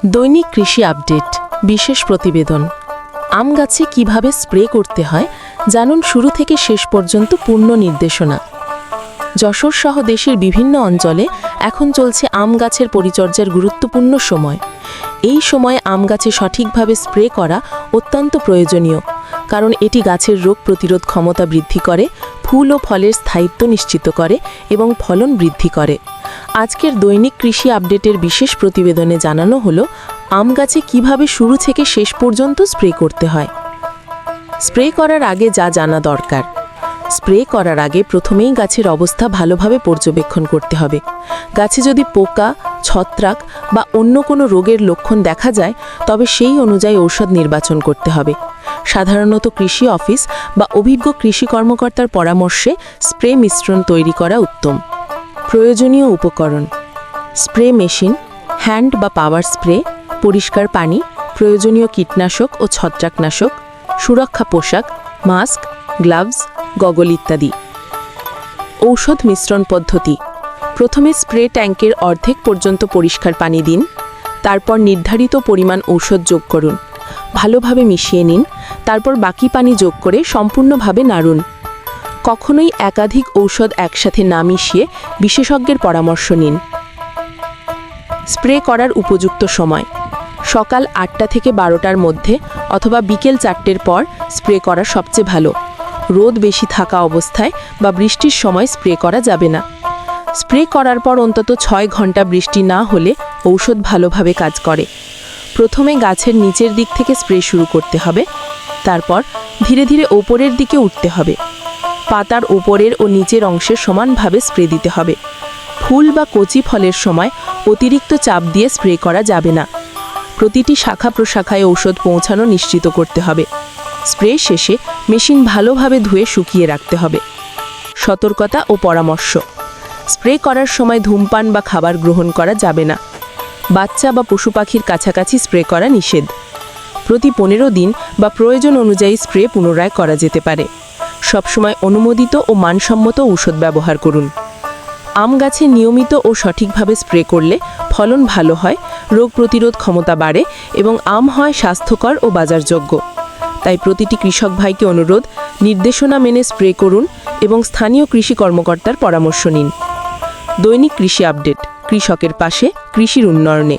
দৈনিক কৃষি আপডেট বিশেষ প্রতিবেদন। আম গাছে কিভাবে স্প্রে করতে হয় জানুন শুরু থেকে শেষ পর্যন্ত পূর্ণ নির্দেশনা। যশোর সহ দেশের বিভিন্ন অঞ্চলে এখন চলছে আম গাছের পরিচর্যার গুরুত্বপূর্ণ সময়। এই সময়ে আম গাছে সঠিকভাবে স্প্রে করা অত্যন্ত প্রয়োজনীয়, কারণ এটি গাছের রোগ প্রতিরোধ ক্ষমতা বৃদ্ধি করে, ফুল ও ফলের স্থায়িত্ব নিশ্চিত করে এবং ফলন বৃদ্ধি করে। আজকের দৈনিক কৃষি আপডেটের বিশেষ প্রতিবেদনে জানানো হলো আম গাছে কিভাবে শুরু থেকে শেষ পর্যন্ত স্প্রে করতে হয়। স্প্রে করার আগে যা জানা দরকার। স্প্রে করার আগে প্রথমেই গাছের অবস্থা ভালোভাবে পর্যবেক্ষণ করতে হবে। গাছে যদি পোকা, ছত্রাক বা অন্য কোনো রোগের লক্ষণ দেখা যায়, তবে সেই অনুযায়ী ঔষধ নির্বাচন করতে হবে। সাধারণত কৃষি অফিস বা অভিজ্ঞ কৃষি কর্মকর্তার পরামর্শে স্প্রে মিশ্রণ তৈরি করা উত্তম। প্রয়োজনীয় উপকরণ: স্প্রে মেশিন, হ্যান্ড বা পাওয়ার স্প্রে, পরিষ্কার পানি, প্রয়োজনীয় কীটনাশক ও ছত্রাকনাশক, সুরক্ষা পোশাক, মাস্ক, গ্লাভস, গগল ইত্যাদি। ঔষধ মিশ্রণ পদ্ধতি: প্রথমে স্প্রে ট্যাঙ্কের অর্ধেক পর্যন্ত পরিষ্কার পানি দিন, তারপর নির্ধারিত পরিমাণ ঔষধ যোগ করুন, ভালোভাবে মিশিয়ে নিন, তারপর বাকি পানি যোগ করে সম্পূর্ণভাবে নাড়ুন। কখনোই একাধিক ঔষধ একসাথে না মিশিয়ে বিশেষজ্ঞের পরামর্শ নিন। স্প্রে করার উপযুক্ত সময়: সকাল 8টা থেকে 12টার মধ্যে অথবা বিকেল 4টের পর স্প্রে করা সবচেয়ে ভালো। রোদ বেশি থাকা অবস্থায় বা বৃষ্টির সময় স্প্রে করা যাবে না। স্প্রে করার পর অন্তত 6 ঘন্টা বৃষ্টি না হলে ঔষধ ভালোভাবে কাজ করে। প্রথমে গাছের নিচের দিক থেকে স্প্রে শুরু করতে হবে, তারপর ধীরে ধীরে ওপরের দিকে উঠতে হবে। পাতার ওপরের ও নিচের অংশে সমানভাবে স্প্রে দিতে হবে। ফুল বা কচি ফলের সময় অতিরিক্ত চাপ দিয়ে স্প্রে করা যাবে না। প্রতিটি শাখা প্রশাখায় ঔষধ পৌঁছানো নিশ্চিত করতে হবে। স্প্রে শেষে মেশিন ভালোভাবে ধুয়ে শুকিয়ে রাখতে হবে। সতর্কতা ও পরামর্শ: স্প্রে করার সময় ধূমপান বা খাবার গ্রহণ করা যাবে না। বাচ্চা বা পশু পাখির কাছাকাছি স্প্রে করা নিষেধ। প্রতি 15 দিন বা প্রয়োজন অনুযায়ী স্প্রে পুনরায় করা যেতে পারে। সবসময় অনুমোদিত ও মানসম্মত ঔষধ ব্যবহার করুন। আম গাছে নিয়মিত ও সঠিকভাবে স্প্রে করলে ফলন ভালো হয়, রোগ প্রতিরোধ ক্ষমতা বাড়ে এবং আম হয় স্বাস্থ্যকর ও বাজারযোগ্য। তাই প্রতিটি কৃষক ভাইকে অনুরোধ, নির্দেশনা মেনে স্প্রে করুন এবং স্থানীয় কৃষি কর্মকর্তার পরামর্শ নিন। দৈনিক কৃষি আপডেট, কৃষকের পাশে, কৃষির উন্নয়নে।